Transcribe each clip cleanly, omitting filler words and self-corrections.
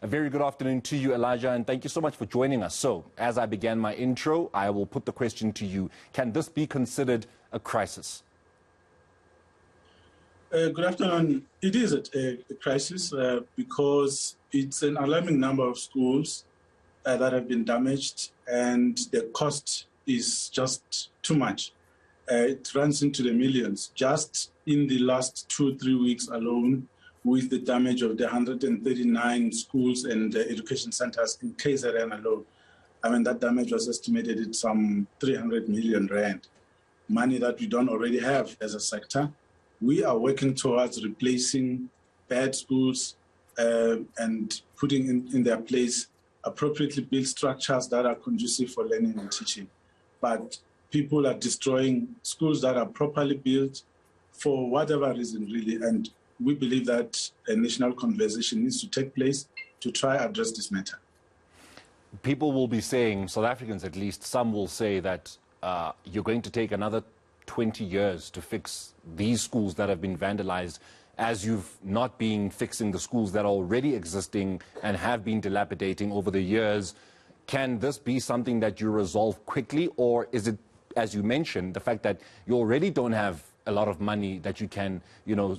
A very good afternoon to you, Elijah, and thank you so much for joining us. So, as I began my intro, I will put the question to you. Can this be considered a crisis? Good afternoon. It is a crisis because it's an alarming number of schools that have been damaged, and the cost is just too much. It runs into the millions. Just in the last 2-3 weeks alone, with the damage of the 139 schools and education centers in KZN alone, I mean, that damage was estimated at some 300 million rand, money that we don't already have as a sector. We are working towards replacing bad schools and putting in their place appropriately built structures that are conducive for learning and teaching. But people are destroying schools that are properly built for whatever reason, really. And we believe that a national conversation needs to take place to try address this matter. People will be saying, South Africans at least, some will say that you're going to take another 20 years to fix these schools that have been vandalized, as you've not been fixing the schools that are already existing and have been dilapidating over the years. Can this be something that you resolve quickly, or is it, as you mentioned, the fact that you already don't have a lot of money that you can,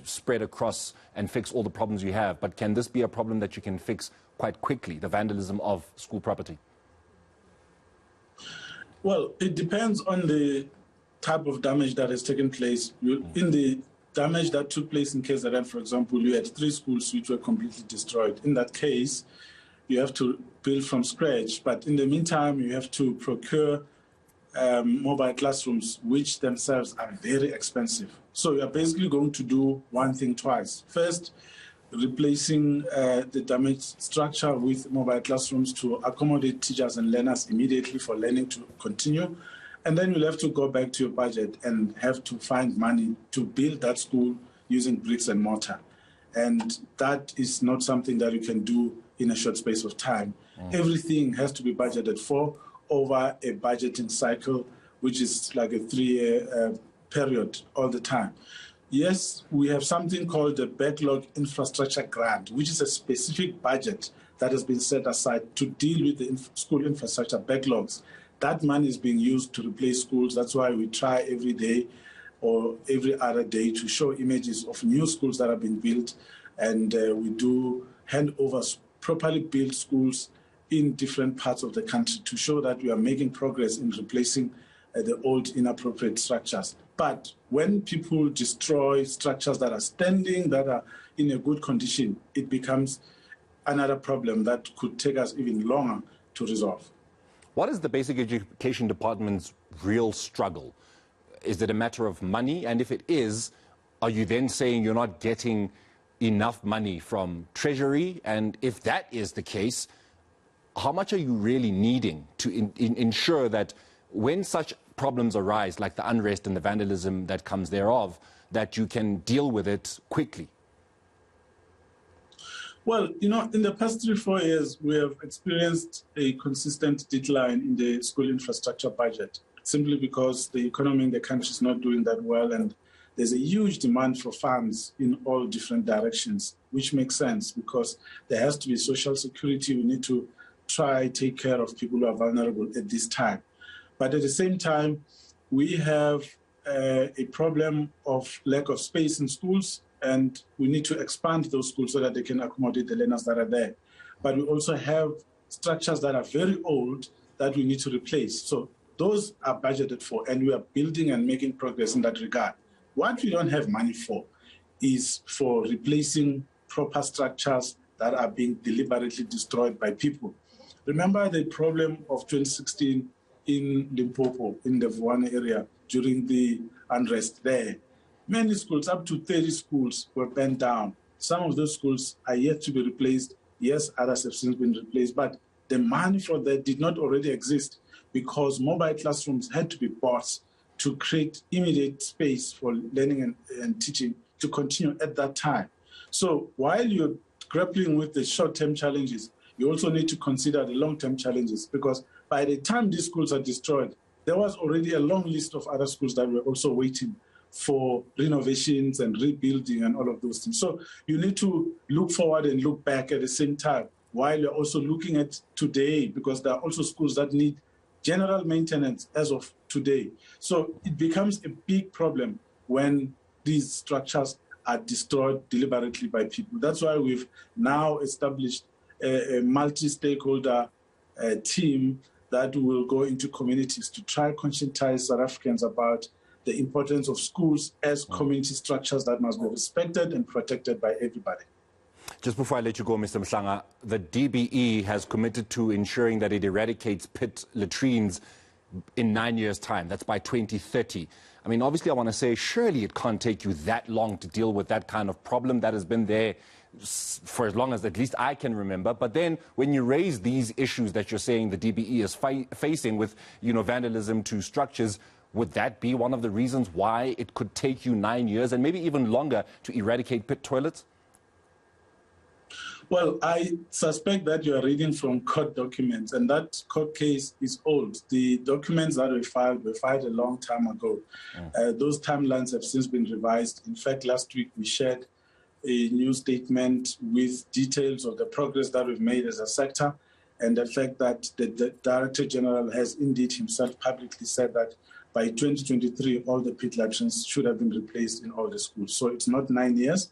spread across and fix all the problems you have? But can this be a problem that you can fix quite quickly, the vandalism of school property? Well, it depends on the type of damage that has taken place. In the damage that took place in KZN, for example, you had 3 schools which were completely destroyed. In that case, you have to build from scratch. But in the meantime, you have to procure mobile classrooms, which themselves are very expensive. So you are basically going to do one thing twice. First, replacing the damaged structure with mobile classrooms to accommodate teachers and learners immediately for learning to continue. And then you'll have to go back to your budget and have to find money to build that school using bricks and mortar. And that is not something that you can do in a short space of time. Everything has to be budgeted for over a budgeting cycle, which is like a 3-year period all the time. Yes, we have something called the Backlog Infrastructure Grant, which is a specific budget that has been set aside to deal with the school infrastructure backlogs. That money is being used to replace schools. That's why we try every day or every other day to show images of new schools that have been built. And we do hand over properly built schools in different parts of the country to show that we are making progress in replacing the old inappropriate structures. But when people destroy structures that are standing, that are in a good condition, it becomes another problem that could take us even longer to resolve. What is the Basic Education Department's real struggle? Is it a matter of money? And if it is, are you then saying you're not getting enough money from Treasury? And if that is the case, how much are you really needing to ensure that when such problems arise, like the unrest and the vandalism that comes thereof, that you can deal with it quickly? Well, in the past 3-4 years, we have experienced a consistent decline in the school infrastructure budget, simply because the economy in the country is not doing that well, and there's a huge demand for funds in all different directions, which makes sense because there has to be social security. We need to try take care of people who are vulnerable at this time. But at the same time, we have a problem of lack of space in schools, and we need to expand those schools so that they can accommodate the learners that are there. But we also have structures that are very old that we need to replace. So those are budgeted for, and we are building and making progress in that regard. What we don't have money for is for replacing proper structures that are being deliberately destroyed by people. Remember the problem of 2016 in Limpopo, in the Vuana area, during the unrest there. Many schools, up to 30 schools, were burnt down. Some of those schools are yet to be replaced. Yes, others have since been replaced, but the money for that did not already exist because mobile classrooms had to be bought to create immediate space for learning and teaching to continue at that time. So while you're grappling with the short-term challenges, you also need to consider the long-term challenges, because by the time these schools are destroyed, there was already a long list of other schools that were also waiting for renovations and rebuilding and all of those things. So you need to look forward and look back at the same time while you're also looking at today, because there are also schools that need general maintenance as of today. So it becomes a big problem when these structures are destroyed deliberately by people. That's why we've now established a multi-stakeholder team that will go into communities to try to conscientize South Africans about the importance of schools as community structures that must be respected and protected by everybody. Just before I let you go, Mr. Mhlanga, the DBE has committed to ensuring that it eradicates pit latrines in 9 years' time. That's by 2030. I mean, obviously, I want to say, surely it can't take you that long to deal with that kind of problem that has been there for as long as at least I can remember. But then when you raise these issues that you're saying the DBE is facing with, vandalism to structures, would that be one of the reasons why it could take you 9 years and maybe even longer to eradicate pit toilets? Well, I suspect that you are reading from court documents, and that court case is old. The documents that were filed a long time ago. Those timelines have since been revised. In fact, last week we shared a new statement with details of the progress that we've made as a sector, and the fact that the Director General has indeed himself publicly said that by 2023, all the pit latrines should have been replaced in all the schools. So it's not 9 years.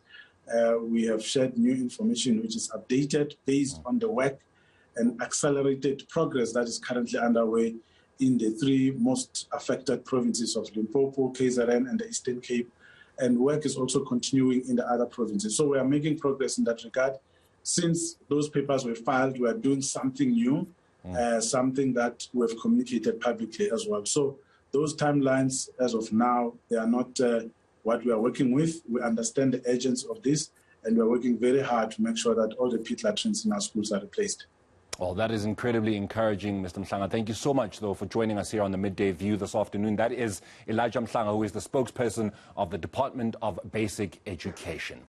We have shared new information which is updated based on the work and accelerated progress that is currently underway in the 3 most affected provinces of Limpopo, KZN, and the Eastern Cape. And work is also continuing in the other provinces. So we are making progress in that regard. Since those papers were filed, we are doing something new, something that we have communicated publicly as well. So those timelines, as of now, they are not what we are working with. We understand the urgency of this, and we're working very hard to make sure that all the pit latrines in our schools are replaced. Well, that is incredibly encouraging, Mr. Mhlanga. Thank you so much, though, for joining us here on the Midday View this afternoon. That is Elijah Mhlanga, who is the spokesperson of the Department of Basic Education.